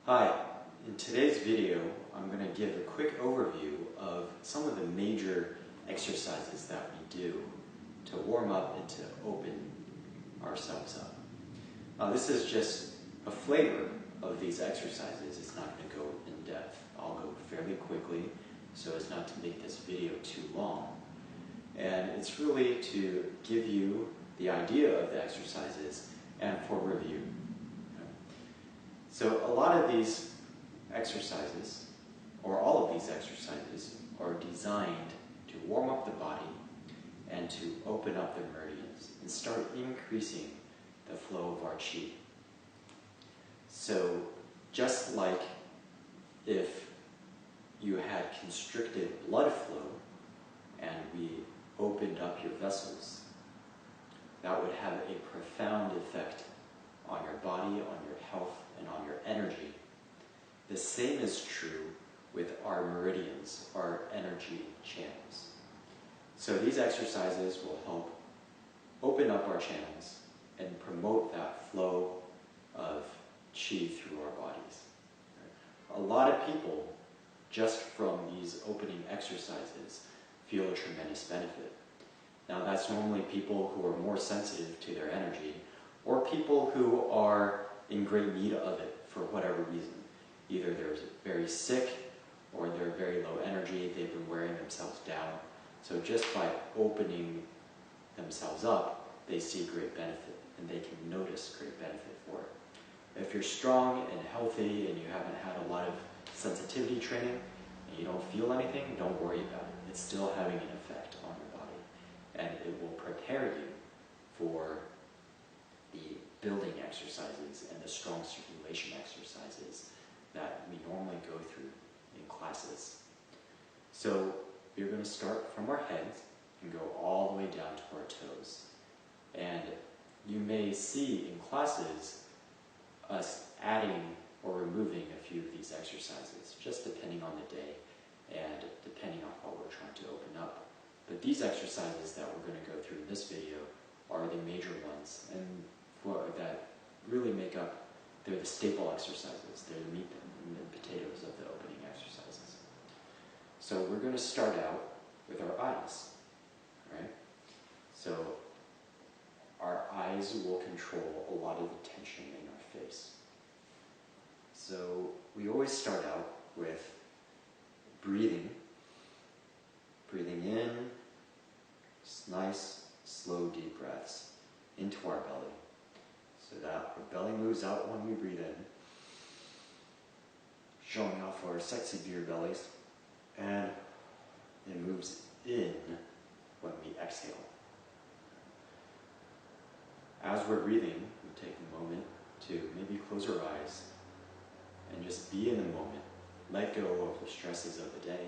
Hi, in today's video I'm going to give a quick overview of some of the major exercises that we do to warm up and to open ourselves up. This is just a flavor of these exercises. It's not going to go in depth. I'll go fairly quickly so as not to make this video too long. And it's really to give you the idea of the exercises and for review. So a lot of these exercises, or all of these exercises, are designed to warm up the body and to open up the meridians and start increasing the flow of our qi. So just like if you had constricted blood flow and we opened up your vessels, that would have a profound effect on your body, on your health, and on your energy. The same is true with our meridians, our energy channels. So these exercises will help open up our channels and promote that flow of qi through our bodies. A lot of people, just from these opening exercises, feel a tremendous benefit. Now that's normally people who are more sensitive to their energy, or people who are in great need of it for whatever reason. Either they're very sick, or they're very low energy, they've been wearing themselves down. So just by opening themselves up, they see great benefit, and they can notice great benefit for it. If you're strong and healthy and you haven't had a lot of sensitivity training, and you don't feel anything, don't worry about it. It's still having an effect on your body, and it will prepare you for the building exercises and the strong circulation exercises that we normally go through in classes. So we're going to start from our heads and go all the way down to our toes. And you may see in classes us adding or removing a few of these exercises, just depending on the day and depending on what we're trying to open up. But these exercises that we're going to go through in this video are the major ones, and that really make up, they're the staple exercises. They're the meat and the potatoes of the opening exercises. So we're going to start out with our eyes, right? So our eyes will control a lot of the tension in our face. So we always start out with breathing in, just nice, slow, deep breaths into our belly, so that our belly moves out when we breathe in, showing off our sexy beer bellies, and it moves in when we exhale. As we're breathing, we take a moment to maybe close our eyes and just be in the moment. Let go of the stresses of the day.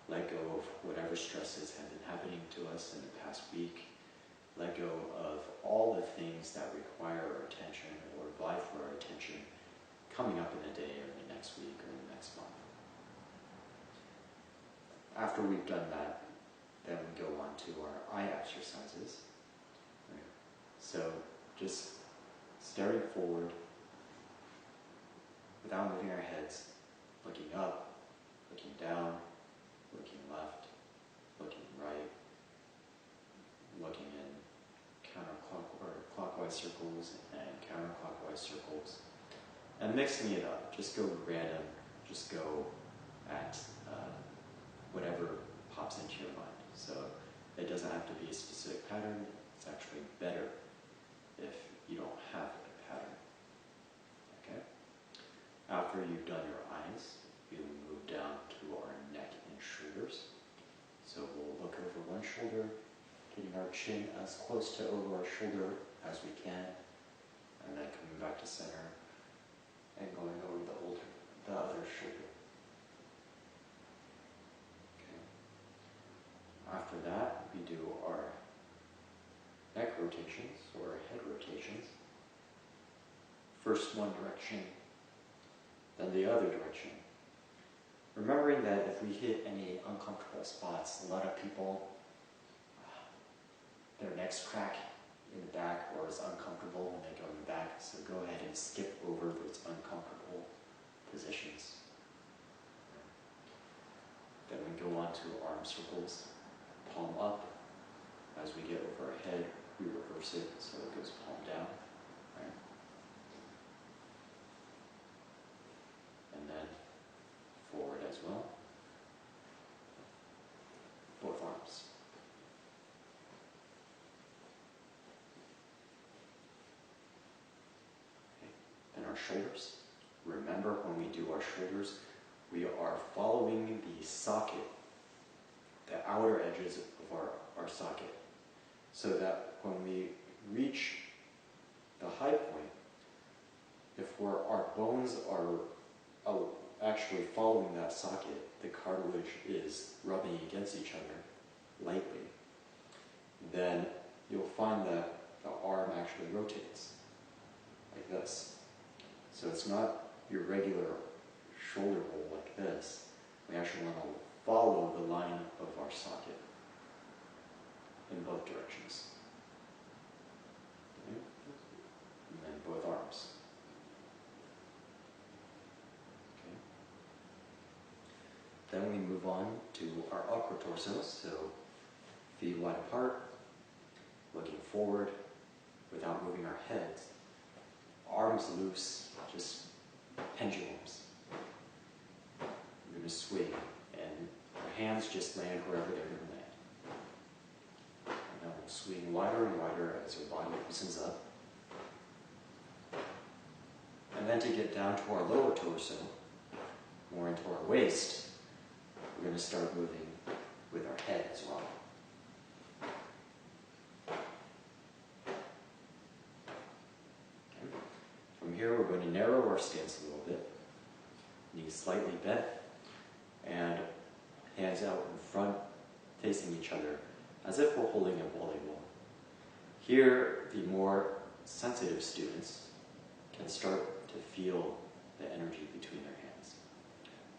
Let go of whatever stresses have been happening to us in the past week. Let go of all the things that require our attention or vie for our attention coming up in the day or the next week or the next month. After we've done that, then we go on to our eye exercises. Right. So just staring forward without moving our heads, looking up, looking down, looking left, looking right, looking in clockwise circles and counterclockwise circles, and mixing it up. Just go random, just go at whatever pops into your mind. So it doesn't have to be a specific pattern. It's actually better if you don't have a pattern. Okay? After you've done your eyes, we'll move down to our neck and shoulders. So we'll look over one shoulder, getting our chin as close to over our shoulder as we can, and then coming back to center and going over the other shoulder. Okay. After that, we do our neck rotations or head rotations. First one direction, then the other direction. Remembering that if we hit any uncomfortable spots, a lot of people, their necks crack in the back or is uncomfortable when they go in the back, so go ahead and skip over those uncomfortable our shoulders. Remember, when we do our shoulders, we are following the socket, the outer edges of our socket, so that when we reach the high point, if our bones are actually following that socket, the cartilage is rubbing against each other lightly, then you'll find that the arm actually rotates like this. So it's not your regular shoulder roll like this. We actually want to follow the line of our socket in both directions. Okay. And then both arms. Okay. Then we move on to our aqua torsos, so feet wide apart, looking forward without moving our heads. Arms loose, just pendulums. We're going to swing, and our hands just land wherever they're going to land. And then we'll swing wider and wider as our body loosens up. And then to get down to our lower torso, more into our waist, we're going to start moving with our head as well. From here, we're going to narrow our stance a little bit, knees slightly bent, and hands out in front, facing each other, as if we're holding a volleyball. Here, the more sensitive students can start to feel the energy between their hands,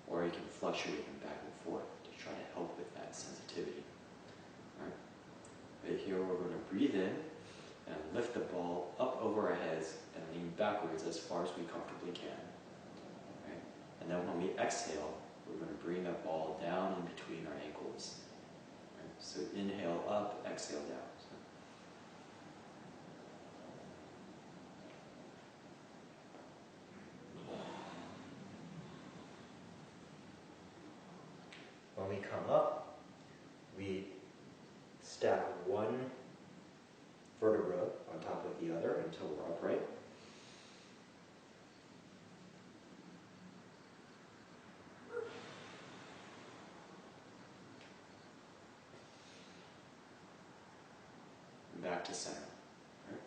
or you can fluctuate them back and forth to try to help with that sensitivity. All right. But here, we're going to breathe in and lift the ball up over our heads and lean backwards as far as we comfortably can. Right? And then when we exhale, we're going to bring that ball down in between our ankles. Right? So inhale up, exhale down. When we come up, we stack one vertebra on top of the other until we're upright. And back to center. Right.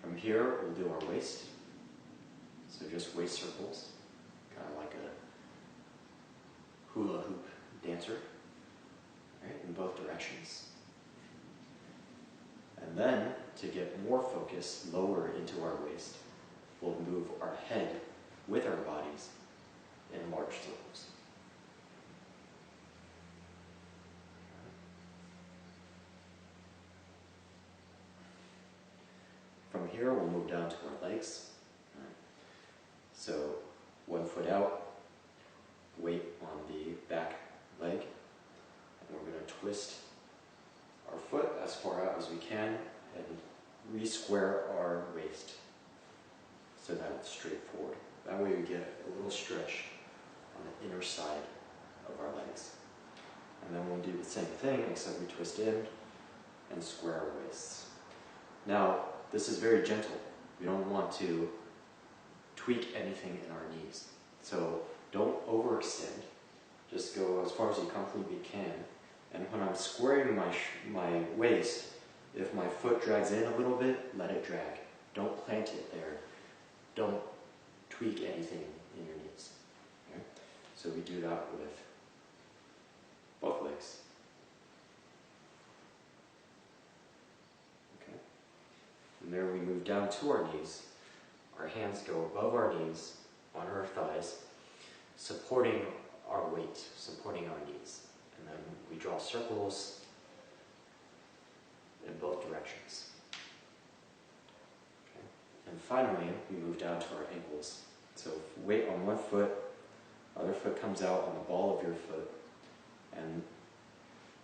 From here, we'll do our waist. So just waist circles, kind of like a hula hoop dancer, right, in both directions. And then, to get more focus lower into our waist, we'll move our head with our bodies in large circles. From here, we'll move down to our legs. So, one foot out, weight on the back leg, and we're going to twist our foot as far out as we can and re-square our waist so that it's straight forward. That way we get a little stretch on the inner side of our legs. And then we'll do the same thing, except we twist in and square our waists. Now, this is very gentle. We don't want to tweak anything in our knees. So don't overextend. Just go as far as you comfortably can. And when I'm squaring my waist, if my foot drags in a little bit, let it drag. Don't plant it there. Don't tweak anything in your knees. Okay? So we do that with both legs. Okay? From there we move down to our knees. Our hands go above our knees, on our thighs, supporting our weight, supporting our knees. And then we draw circles in both directions. Okay. And finally, we move down to our ankles. So weight on one foot, other foot comes out on the ball of your foot, and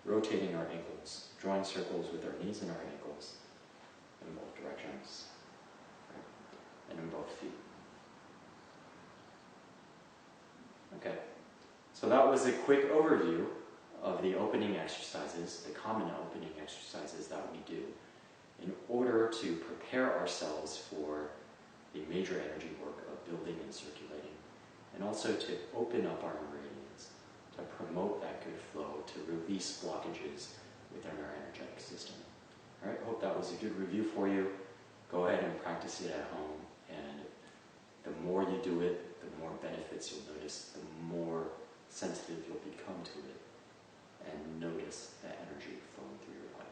rotating our ankles, drawing circles with our knees and our ankles in both directions, right? And in both feet. Okay, so that was a quick overview of the opening exercises, the common opening exercises that we do in order to prepare ourselves for the major energy work of building and circulating, and also to open up our meridians, to promote that good flow, to release blockages within our energetic system. All right, hope that was a good review for you. Go ahead and practice it at home, and the more you do it, the more benefits you'll notice, the more sensitive you'll become to it, and notice that energy flowing through your body.